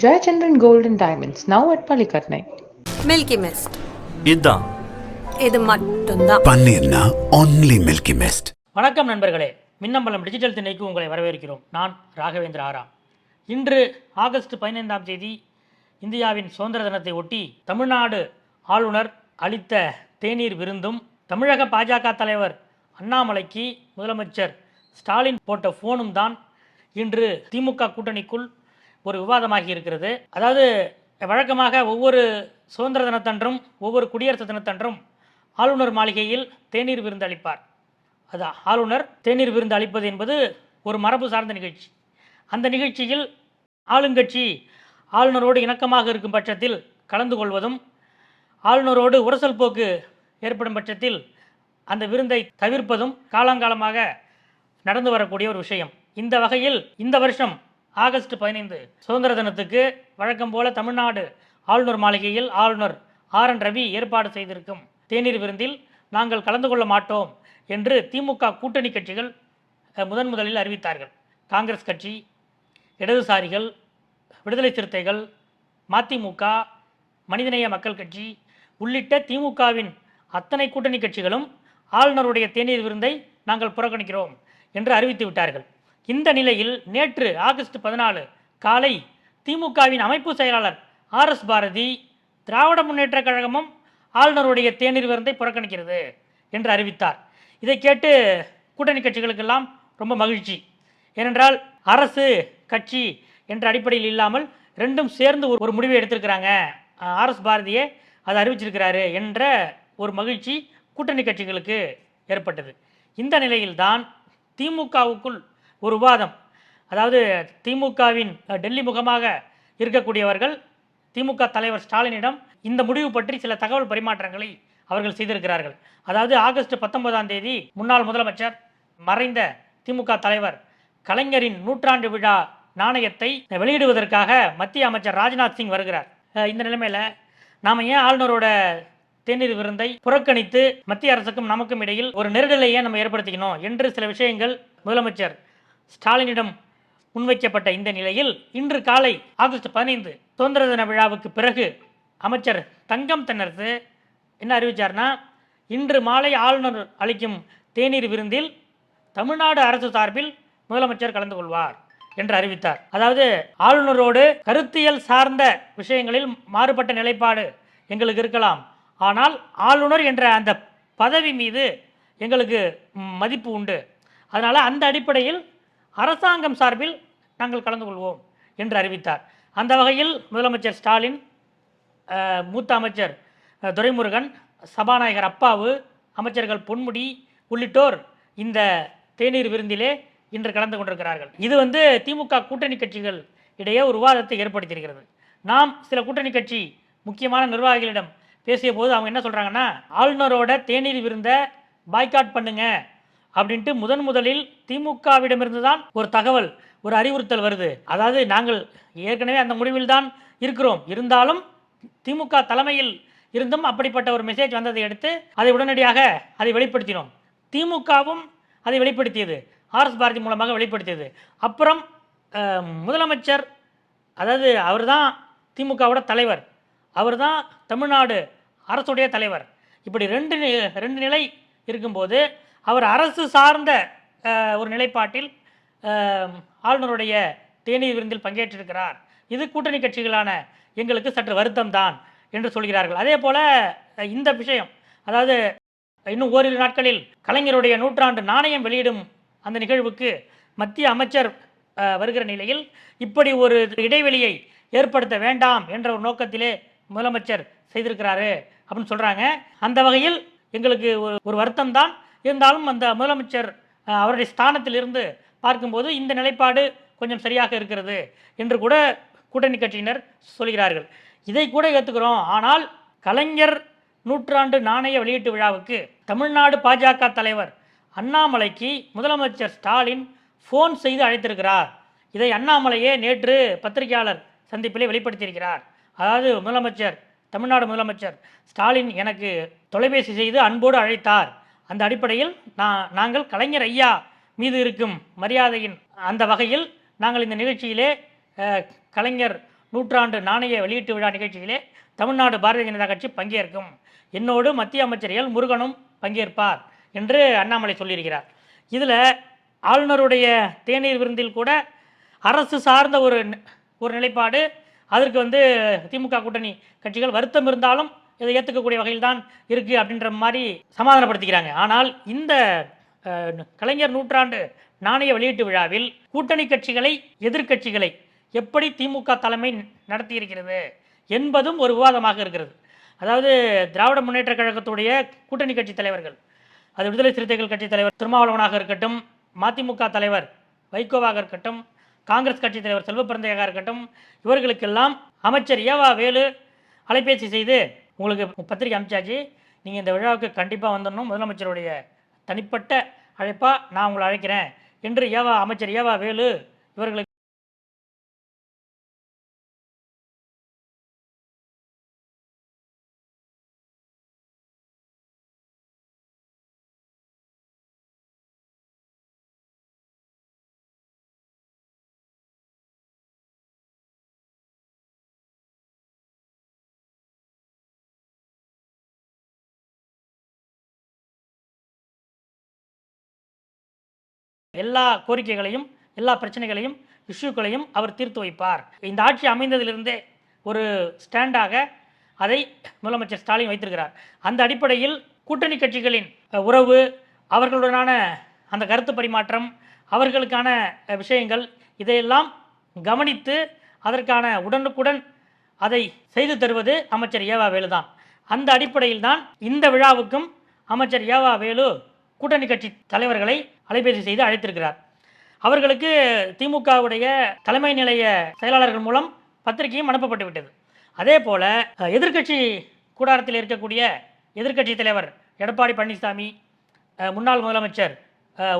Jayachandran Gold and Diamonds, now at Palikatnai. Milky mist இதுதான் இது மட்டும்தான். பன்னீர்னா only Milky Mist. வணக்கம் நண்பர்களே, மின்னம்பலம் டிஜிட்டல் திணைக்கு உங்களை வரவேற்கிறோம். நான் ராகவேந்திர ஆரா. இன்று ஆகஸ்ட் 15ஆம் தேதி இந்தியாவின் சுதந்திர தினத்தை ஒட்டி தமிழ்நாடு ஆளுநர் அளித்த தேநீர் விருந்தும், தமிழக பாஜக தலைவர் அண்ணாமலைக்கு முதலமைச்சர் ஸ்டாலின் போட்ட ஃபோனும் தான் இன்று திமுக கூட்டணிக்குள் ஒரு விவாதமாகி இருக்கிறது. அதாவது வழக்கமாக ஒவ்வொரு சுதந்திர தினத்தன்றும் ஒவ்வொரு குடியரசு தினத்தன்றும் ஆளுநர் மாளிகையில் தேநீர் விருந்து அளிப்பார். அது ஆளுநர் தேநீர் விருந்து அளிப்பது என்பது ஒரு மரபு சார்ந்த நிகழ்ச்சி. அந்த நிகழ்ச்சியில் ஆளுங்கட்சி ஆளுநரோடு இணக்கமாக இருக்கும் பட்சத்தில் கலந்து கொள்வதும், ஆளுநரோடு உரசல் போக்கு ஏற்படும் பட்சத்தில் அந்த விருந்தை தவிர்ப்பதும் காலங்காலமாக நடந்து வரக்கூடிய ஒரு விஷயம். இந்த வகையில் இந்த வருஷம் ஆகஸ்ட் 15 சுதந்திர தினத்துக்கு வழக்கம் போல தமிழ்நாடு ஆளுநர் மாளிகையில் ஆளுநர் RN ரவி ஏற்பாடு செய்திருக்கும் தேநீர் விருந்தில் நாங்கள் கலந்து கொள்ள மாட்டோம் என்று திமுக கூட்டணி கட்சிகள் முதலில் அறிவித்தார்கள். காங்கிரஸ் கட்சி, இடதுசாரிகள், விடுதலை சிறுத்தைகள், மதிமுக, மனிதநேய மக்கள் கட்சி உள்ளிட்ட திமுகவின் அத்தனை கூட்டணி கட்சிகளும் ஆளுநருடைய தேநீர் விருந்தை நாங்கள் புறக்கணிக்கிறோம் என்று அறிவித்து விட்டார்கள். இந்த நிலையில் நேற்று ஆகஸ்ட் 14 காலை திமுகவின் அமைப்பு செயலாளர் RS பாரதி, திராவிட முன்னேற்ற கழகமும் ஆளுநருடைய தேநீர் விருந்தை புறக்கணிக்கிறது என்று அறிவித்தார். இதை கேட்டு கூட்டணி கட்சிகளுக்கெல்லாம் ரொம்ப மகிழ்ச்சி. ஏனென்றால் அரசு கட்சி என்ற அடிப்படையில் இல்லாமல் ரெண்டும் சேர்ந்து ஒரு முடிவை எடுத்திருக்கிறாங்க, RS பாரதியே அதை அறிவிச்சிருக்கிறாரு என்ற ஒரு மகிழ்ச்சி கூட்டணி கட்சிகளுக்கு ஏற்பட்டது. இந்த நிலையில்தான் திமுகவுக்குள் ஒரு விவாதம். அதாவது திமுகவின் டெல்லி முகமாக இருக்கக்கூடியவர்கள் திமுக தலைவர் ஸ்டாலினிடம் இந்த முடிவு பற்றி சில தகவல் பரிமாற்றங்களை அவர்கள் செய்திருக்கிறார்கள். அதாவது ஆகஸ்ட் 19ஆம் தேதி முன்னாள் முதலமைச்சர், மறைந்த திமுக தலைவர் கலைஞரின் நூற்றாண்டு விழா நாணயத்தை வெளியிடுவதற்காக மத்திய அமைச்சர் ராஜ்நாத் சிங் வருகிறார். இந்த நிலைமையில் நாம் ஏன் ஆளுநரோட தேநீர் விருந்தை புறக்கணித்து மத்திய அரசுக்கும் நமக்கும் இடையில் ஒரு நெருடலையே நம்ம ஏற்படுத்திக்கணும் என்று சில விஷயங்கள் முதலமைச்சர் ஸ்டாலினிடம் முன்வைக்கப்பட்ட இந்த நிலையில் இன்று காலை ஆகஸ்ட் 15 சுதந்திர தின விழாவுக்கு பிறகு அமைச்சர் தங்கம் தென்னரசு என்ன அறிவித்தார்னா, இன்று மாலை ஆளுநர் அளிக்கும் தேநீர் விருந்தில் தமிழ்நாடு அரசு சார்பில் முதலமைச்சர் கலந்து கொள்வார் என்று அறிவித்தார். அதாவது ஆளுநரோடு கருத்தியல் சார்ந்த விஷயங்களில் மாறுபட்ட நிலைப்பாடு எங்களுக்கு இருக்கலாம், ஆனால் ஆளுநர் என்ற அந்த பதவி மீது எங்களுக்கு மதிப்பு உண்டு, அதனால் அந்த அடிப்படையில் அரசாங்கம் சார்பில் நாங்கள் கலந்து கொள்வோம் என்று அறிவித்தார். அந்த வகையில் முதலமைச்சர் ஸ்டாலின், மூத்த அமைச்சர் துரைமுருகன், சபாநாயகர் அப்பாவு, அமைச்சர்கள் பொன்முடி உள்ளிட்டோர் இந்த தேநீர் விருந்திலே இன்று கலந்து கொண்டிருக்கிறார்கள். இது திமுக கூட்டணி கட்சிகள் இடையே ஒரு விவாதத்தை ஏற்படுத்தியிருக்கிறது. நாம் சில கூட்டணி கட்சி முக்கியமான நிர்வாகிகளிடம் பேசிய போது அவங்க என்ன சொல்கிறாங்கன்னா, ஆளுநரோட தேநீர் விருந்தை பாய்காட் பண்ணுங்க அப்படின்ட்டு முதலில் திமுகவிடமிருந்து தான் ஒரு தகவல், ஒரு அறிவுறுத்தல் வருது. அதாவது நாங்கள் ஏற்கனவே அந்த முடிவில் தான் இருக்கிறோம், இருந்தாலும் திமுக தலைமையில் இருந்தும் அப்படிப்பட்ட ஒரு மெசேஜ் வந்ததை எடுத்து அதை உடனடியாக அதை வெளிப்படுத்தினோம். திமுகவும் அதை வெளிப்படுத்தியது, RS பாரதி மூலமாக வெளிப்படுத்தியது. அப்புறம் முதலமைச்சர், அதாவது அவர் தான் திமுகவோட தலைவர், அவர் தான் தமிழ்நாடு அரசுடைய தலைவர். இப்படி ரெண்டு நிலை இருக்கும்போது அவர் அரசு சார்ந்த ஒரு நிலைப்பாட்டில் ஆளுநருடைய தேநீர் விருந்தில் பங்கேற்றிருக்கிறார். இது கூட்டணி கட்சிகளான எங்களுக்கு சற்று வருத்தம் தான் என்று சொல்கிறார்கள். அதே போல் இந்த விஷயம், அதாவது இன்னும் ஓரிரு நாட்களில் கலைஞருடைய நூற்றாண்டு நாணயம் வெளியிடும் அந்த நிகழ்வுக்கு மத்திய அமைச்சர் வருகிற நிலையில் இப்படி ஒரு இடைவெளியை ஏற்படுத்த வேண்டாம் என்ற ஒரு நோக்கத்திலே முதலமைச்சர் செய்திருக்கிறாரு அப்படின்னு சொல்கிறாங்க. அந்த வகையில் எங்களுக்கு ஒரு வருத்தம் தான், இருந்தாலும் அந்த முதலமைச்சர் அவருடைய ஸ்தானத்தில் இருந்து பார்க்கும்போது இந்த நிலைப்பாடு கொஞ்சம் சரியாக இருக்கிறது என்று கூட கூட்டணி கட்சியினர் சொல்கிறார்கள். இதை கூட ஏற்றுக்கிறோம். ஆனால் கலைஞர் நூற்றாண்டு நாணய வெளியீட்டு விழாவுக்கு தமிழ்நாடு பாஜக தலைவர் அண்ணாமலைக்கு முதலமைச்சர் ஸ்டாலின் ஃபோன் செய்து அழைத்திருக்கிறார். இதை அண்ணாமலையே நேற்று பத்திரிகையாளர் சந்திப்பிலே வெளிப்படுத்தியிருக்கிறார். அதாவது தமிழ்நாடு முதலமைச்சர் ஸ்டாலின் எனக்கு தொலைபேசி செய்து அன்போடு அழைத்தார். அந்த அடிப்படையில் நாங்கள் கலைஞர் ஐயா மீது இருக்கும் மரியாதையின் அந்த வகையில் நாங்கள் இந்த நிகழ்ச்சியிலே கலைஞர் நூற்றாண்டு நாணய வெளியீட்டு விழா நிகழ்ச்சியிலே தமிழ்நாடு பாரதிய ஜனதா கட்சி பங்கேற்கும். என்னோடு மத்திய அமைச்சர் எல் முருகனும் பங்கேற்பார் என்று அண்ணாமலை சொல்லியிருக்கிறார். இதில் ஆளுநருடைய தேநீர் விருந்தில் கூட அரசு சார்ந்த ஒரு நிலைப்பாடு, அதற்கு திமுக கூட்டணி கட்சிகள் வருத்தம் இருந்தாலும் இதை ஏற்றுக்கக்கூடிய வகையில் தான் இருக்குது அப்படின்ற மாதிரி சமாதானப்படுத்திக்கிறாங்க. ஆனால் இந்த கலைஞர் நூற்றாண்டு நாணய வெளியீட்டு விழாவில் கூட்டணி கட்சிகளை, எதிர்க்கட்சிகளை எப்படி திமுக தலைமை நடத்தியிருக்கிறது என்பதும் ஒரு விவாதமாக இருக்கிறது. அதாவது திராவிட முன்னேற்ற கழகத்துடைய கூட்டணி கட்சி தலைவர்கள், அது விடுதலை சிறுத்தைகள் கட்சி தலைவர் திருமாவளவனாக இருக்கட்டும், மதிமுக தலைவர் வைகோவாக இருக்கட்டும், காங்கிரஸ் கட்சி தலைவர் செல்வப்பிரந்தையாக இருக்கட்டும், இவர்களுக்கெல்லாம் அமைச்சர் ஏவா வேலு அலைபேசி செய்து, உங்களுக்கு பத்திரிகை அனுப்பிச்சாச்சு, நீங்கள் இந்த விழாவுக்கு கண்டிப்பாக வந்துடணும், முதலமைச்சருடைய தனிப்பட்ட அழைப்பாக நான் உங்களை அழைக்கிறேன் என்று அமைச்சர் ஏவா வேலு இவர்களுக்கு எல்லா கோரிக்கைகளையும், எல்லா பிரச்சனைகளையும், இஷ்யூக்களையும் அவர் தீர்த்து வைப்பார். இந்த ஆட்சி அமைந்ததிலிருந்தே ஒரு ஸ்டாண்டாக அதை முதலமைச்சர் ஸ்டாலின் வைத்திருக்கிறார். அந்த அடிப்படையில் கூட்டணி கட்சிகளின் உறவு, அவர்களுடனான அந்த கருத்து பரிமாற்றம், அவர்களுக்கான விஷயங்கள், இதையெல்லாம் கவனித்து அதற்கான உடனுக்குடன் அதை செய்து தருவது அமைச்சர் ஏவா வேலு தான். அந்த அடிப்படையில் தான் இந்த விழாவுக்கும் அமைச்சர் ஏவா வேலு கூட்டணி கட்சி தலைவர்களை அலைபேசி செய்து அழைத்திருக்கிறார். அவர்களுக்கு திமுகவுடைய தலைமை நிலைய செயலாளர்கள் மூலம் பத்திரிகையும் அனுப்பப்பட்டு விட்டது. அதே போல எதிர்க்கட்சி கூடாரத்தில் இருக்கக்கூடிய எதிர்க்கட்சி தலைவர் எடப்பாடி பழனிசாமி, முன்னாள் முதலமைச்சர்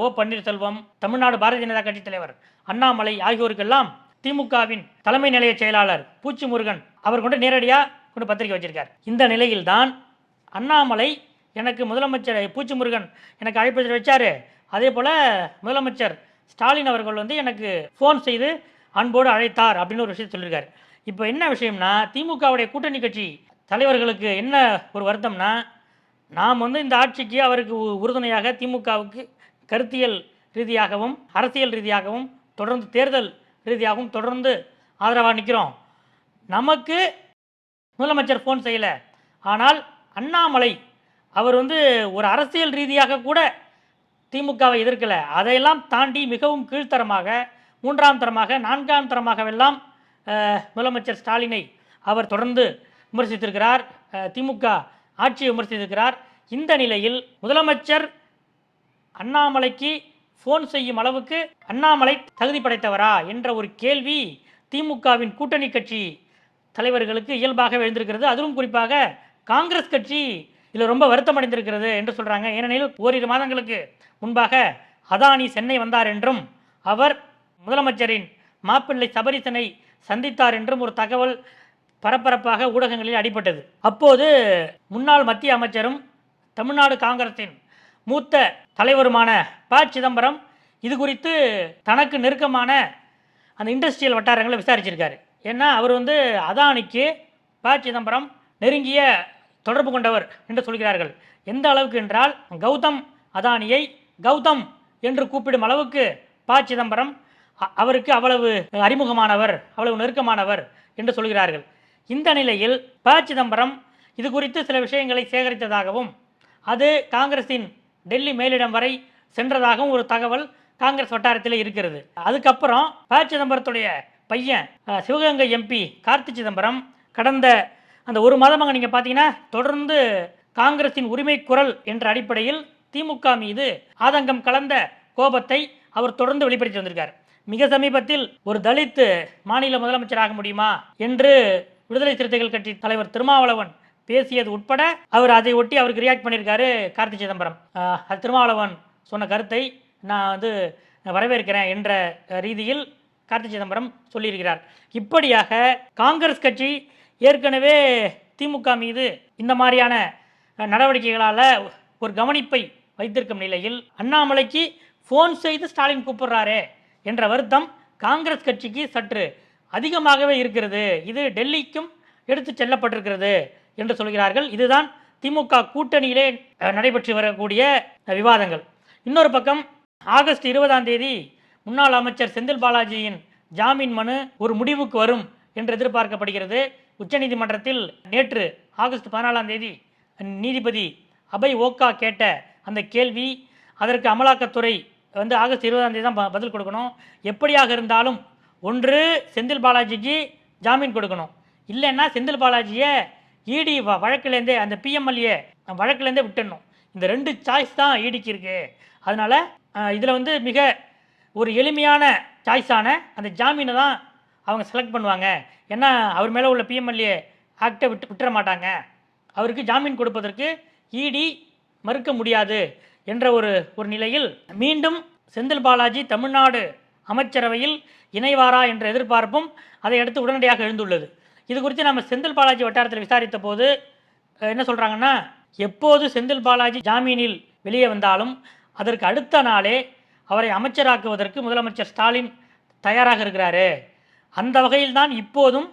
ஓ பன்னீர்செல்வம், தமிழ்நாடு பாரதிய ஜனதா கட்சி தலைவர் அண்ணாமலை ஆகியோருக்கெல்லாம் திமுகவின் தலைமை நிலைய செயலாளர் பூச்சி முருகன் அவர் கொண்டு நேரடியாக கொண்டு பத்திரிகை வச்சிருக்கார். இந்த நிலையில்தான் அண்ணாமலை எனக்கு முதலமைச்சர் பூச்சி முருகன் எனக்கு அழைப்பு வச்சார், அதே போல் முதலமைச்சர் ஸ்டாலின் அவர்கள் எனக்கு ஃபோன் செய்து அன்போடு அழைத்தார் அப்படின்னு ஒரு விஷயம் சொல்லியிருக்காரு. இப்போ என்ன விஷயம்னா, திமுகவுடைய கூட்டணி கட்சி தலைவர்களுக்கு என்ன ஒரு வருத்தம்னா, நாம் இந்த ஆட்சிக்கு அவருக்கு உறுதுணையாக திமுகவுக்கு கருத்தியல் ரீதியாகவும் அரசியல் ரீதியாகவும் தொடர்ந்து தேர்தல் ரீதியாகவும் தொடர்ந்து ஆதரவாக நிற்கிறோம். நமக்கு முதலமைச்சர் ஃபோன் செய்யலை, ஆனால் அண்ணாமலை அவர் ஒரு அரசியல் ரீதியாக கூட திமுகவை எதிர்க்கலை, அதையெல்லாம் தாண்டி மிகவும் கீழ்த்தரமாக, மூன்றாம் தரமாக, நான்காம் தரமாகவெல்லாம் முதலமைச்சர் ஸ்டாலினை அவர் தொடர்ந்து விமர்சித்திருக்கிறார், திமுக ஆட்சியை விமர்சித்திருக்கிறார். இந்த நிலையில் முதலமைச்சர் அண்ணாமலைக்கு ஃபோன் செய்யும் அளவுக்கு அண்ணாமலை தகுதி படைத்தவரா என்ற ஒரு கேள்வி திமுகவின் கூட்டணி கட்சி தலைவர்களுக்கு இயல்பாக எழுந்திருக்கிறது. அதுவும் குறிப்பாக காங்கிரஸ் கட்சி இதில் ரொம்ப வருத்தம் அடைந்திருக்கிறது என்று சொல்கிறாங்க. ஏனெனில் ஓரிரு மாதங்களுக்கு முன்பாக அதானி சென்னை வந்தார் என்றும் அவர் முதலமைச்சரின் மாப்பிள்ளை சபரிசனை சந்தித்தார் என்றும் ஒரு தகவல் பரபரப்பாக ஊடகங்களில் அடிபட்டது. அப்போது முன்னாள் மத்திய அமைச்சரும் தமிழ்நாடு காங்கிரசின் மூத்த தலைவருமான ப சிதம்பரம் இது குறித்து தனக்கு நெருக்கமான அந்த இண்டஸ்ட்ரியல் வட்டாரங்களை விசாரிச்சிருக்காரு. ஏன்னா அவர் அதானிக்கு ப சிதம்பரம் நெருங்கிய தொடர்பு கொண்டவர் என்று சொல்கிறார்கள். எந்த அளவுக்கு என்றால், கௌதம் அதானியை கௌதம் என்று கூப்பிடும் அளவுக்கு ப சிதம்பரம் அவருக்கு அவ்வளவு அறிமுகமானவர், அவ்வளவு நெருக்கமானவர் என்று சொல்கிறார்கள். இந்த நிலையில் ப சிதம்பரம் இது குறித்து சில விஷயங்களை சேகரித்ததாகவும் அது காங்கிரஸின் டெல்லி மேலிடம் வரை சென்றதாகவும் ஒரு தகவல் காங்கிரஸ் வட்டாரத்தில் இருக்கிறது. அதுக்கப்புறம் ப சிதம்பரத்துடைய பையன் சிவகங்கை எம்பி கார்த்தி சிதம்பரம் கடந்த அந்த ஒரு மாதமாக நீங்கள் பார்த்தீங்கன்னா தொடர்ந்து காங்கிரஸின் உரிமை குரல் என்ற அடிப்படையில் திமுக மீது ஆதங்கம் கலந்த கோபத்தை அவர் தொடர்ந்து வெளிப்படுத்தி வந்திருக்கார். மிக சமீபத்தில் ஒரு தலித் மாநில முதலமைச்சராக முடியுமா என்று விடுதலை சிறுத்தைகள் கட்சி தலைவர் திருமாவளவன் பேசியது உட்பட அவர் அதை ஒட்டி அவருக்கு ரியாக்ட் பண்ணியிருக்காரு கார்த்தி சிதம்பரம். திருமாவளவன் சொன்ன கருத்தை நான் வரவேற்கிறேன் என்ற ரீதியில் கார்த்தி சிதம்பரம் சொல்லியிருக்கிறார். இப்படியாக காங்கிரஸ் கட்சி ஏற்கனவே திமுக மீது இந்த மாதிரியான நடவடிக்கைகளால் ஒரு கவனிப்பை வைத்திருக்கும் நிலையில் அண்ணாமலைக்கு ஃபோன் செய்து ஸ்டாலின் கூப்பிடுறாரே என்ற வருத்தம் காங்கிரஸ் கட்சிக்கு சற்று அதிகமாகவே இருக்கிறது, இது டெல்லிக்கும் எடுத்து செல்லப்பட்டிருக்கிறது என்று சொல்கிறார்கள். இதுதான் திமுக கூட்டணியிலே நடைபெற்று வரக்கூடிய விவாதங்கள். இன்னொரு பக்கம் ஆகஸ்ட் 20 முன்னாள் அமைச்சர் செந்தில் பாலாஜியின் ஜாமீன் மனு ஒரு முடிவுக்கு வரும் என்று எதிர்பார்க்கப்படுகிறது. உச்சநீதிமன்றத்தில் நேற்று ஆகஸ்ட் 14 நீதிபதி அபய் ஓக்கா கேட்ட அந்த கேள்வி, அதற்கு அமலாக்கத்துறை ஆகஸ்ட் 20 தான் பதில் கொடுக்கணும். எப்படியாக இருந்தாலும் ஒன்று செந்தில் பாலாஜிக்கு ஜாமீன் கொடுக்கணும், இல்லைன்னா செந்தில் பாலாஜியை இடி வழக்கிலேருந்தே அந்த பிஎம்எல்ஏ வழக்கிலேருந்தே விட்டுடணும். இந்த 2 சாய்ஸ் தான் இடிக்கு இருக்குது. அதனால் இதில் மிக ஒரு எளிமையான சாய்ஸான அந்த ஜாமீனை தான் அவங்க செலக்ட் பண்ணுவாங்க. ஏன்னா அவர் மேலே உள்ள பிஎம்எல்ஏ ஆக்டை விட்டுற மாட்டாங்க, அவருக்கு ஜாமீன் கொடுப்பதற்கு இடி மறுக்க முடியாது என்ற ஒரு நிலையில் மீண்டும் செந்தில் பாலாஜி தமிழ்நாடு அமைச்சரவையில் இணைவாரா என்ற எதிர்பார்ப்பும் அதை அடுத்து உடனடியாக எழுந்துள்ளது. இது குறித்து நம்ம செந்தில் பாலாஜி வட்டாரத்தில் விசாரித்த போது என்ன சொல்கிறாங்கன்னா, எப்போது செந்தில் பாலாஜி ஜாமீனில் வெளியே வந்தாலும் அதற்கு அடுத்த நாளே அவரை அமைச்சராக்குவதற்கு முதலமைச்சர் ஸ்டாலின் தயாராக இருக்கிறாரு. அந்த வகையில் தான் இப்போதும்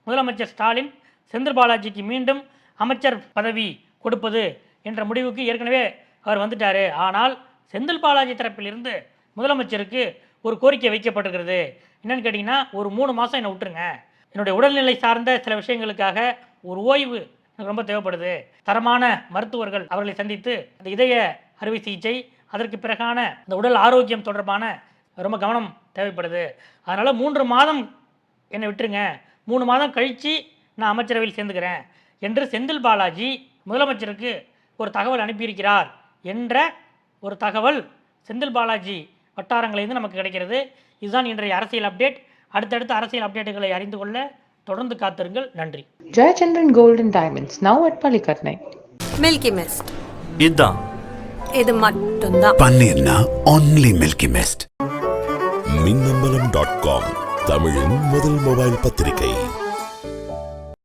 முதலமைச்சர் ஸ்டாலின் செந்தில் பாலாஜிக்கு மீண்டும் அமைச்சர் பதவி கொடுப்பது என்ற முடிவுக்கு ஏற்கனவே அவர் வந்துட்டார். ஆனால் செந்தில் பாலாஜி தரப்பிலிருந்து முதலமைச்சருக்கு ஒரு கோரிக்கை வைக்கப்பட்டிருக்கிறது. என்னென்னு கேட்டிங்கன்னா, ஒரு 3 மாதம் என்னை விட்டுருங்க, என்னுடைய உடல்நிலை சார்ந்த சில விஷயங்களுக்காக ஒரு ஓய்வு எனக்கு ரொம்ப தேவைப்படுது. தரமான மருத்துவர்கள் அவர்களை சந்தித்து அந்த இதய அறுவை சிகிச்சை, அதற்கு பிறகான இந்த உடல் ஆரோக்கியம் தொடர்பான ரொம்ப கவனம் தேவைப்படுது. அதனால் 3 மாதம் என்னை விட்டுருங்க, 3 மாதம் கழித்து நான் அமைச்சரவையில் சேர்ந்துக்கிறேன் என்று செந்தில் பாலாஜி முதலமைச்சருக்கு ஒரு தகவல் அனுப்பியிருக்கிறார் என்ற ஒரு தகவல் செந்தில் பாலாஜி வட்டாரங்களிலிருந்து நமக்கு கிடைக்கிறது. இதுதான் இன்றைய அரசியல் அப்டேட். அடுத்தடுத்த அரசியல் அப்டேட்டுகளை அறிந்து கொள்ள தொடர்ந்து காத்திருங்கள். நன்றி. Jayachandran Gold and Diamonds, now at Palikatnai. Milky mist, இதான் இது மட்டும்தான். பன்னீர்னா only Milky Mist. மின்னம்பலம்.com, தமிழின் முதல் மொபைல் பத்திரிகை.